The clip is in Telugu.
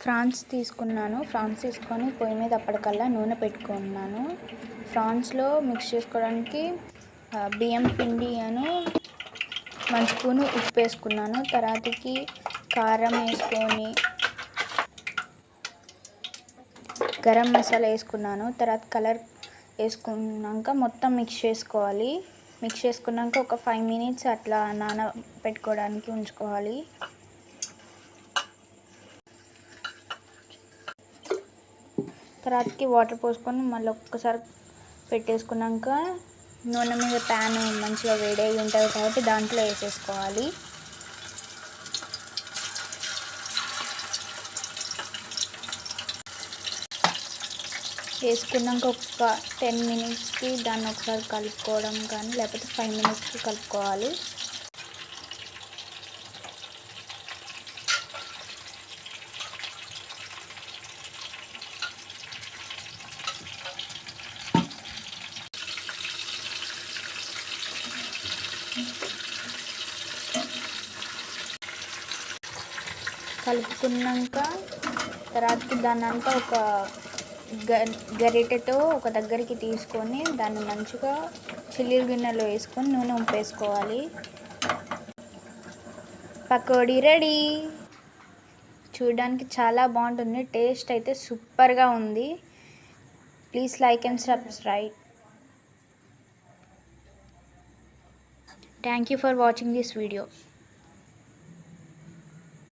ఫ్రాన్స్ తీసుకొని పొయ్యి మీద అప్పటికల్లా నూనె పెట్టుకున్నాను. ఫ్రాన్స్లో మిక్స్ చేసుకోవడానికి బియ్యం పిండి 1 స్పూను ఉప్పు వేసుకున్నాను. తర్వాతకి కారం వేసుకొని గరం మసాలా వేసుకున్నాను. తర్వాత కలర్ వేసుకున్నాక మొత్తం మిక్స్ చేసుకోవాలి. మిక్స్ చేసుకున్నాక ఒక 5 మినిట్స్ అట్లా పెట్టుకోవడానికి ఉంచుకోవాలి. తర్వాతకి వాటర్ పోసుకొని మళ్ళీ ఒక్కసారి పెట్టేసుకున్నాక నూనె మీద ప్యాన్ మంచిగా వేడై ఉంటుంది కాబట్టి దాంట్లో వేసేసుకోవాలి. వేసుకున్నాక ఒక 10 మినిట్స్కి దాన్ని ఒకసారి కలుపుకోవడం కానీ లేకపోతే 5 మినిట్స్కి కలుపుకోవాలి. కలుపుకున్నాక తర్వాతకి దాన్ని అంతా ఒక గరిటెతో ఒక దగ్గరికి తీసుకొని దాన్ని మంచిగా చిల్లీల గిన్నెలో వేసుకొని నూనె వేసుకోవాలి. పకోడీ రెడీ. చూడడానికి చాలా బాగుంటుంది. టేస్ట్ అయితే సూపర్గా ఉంది. Please like and subscribe. Thank you for watching this video.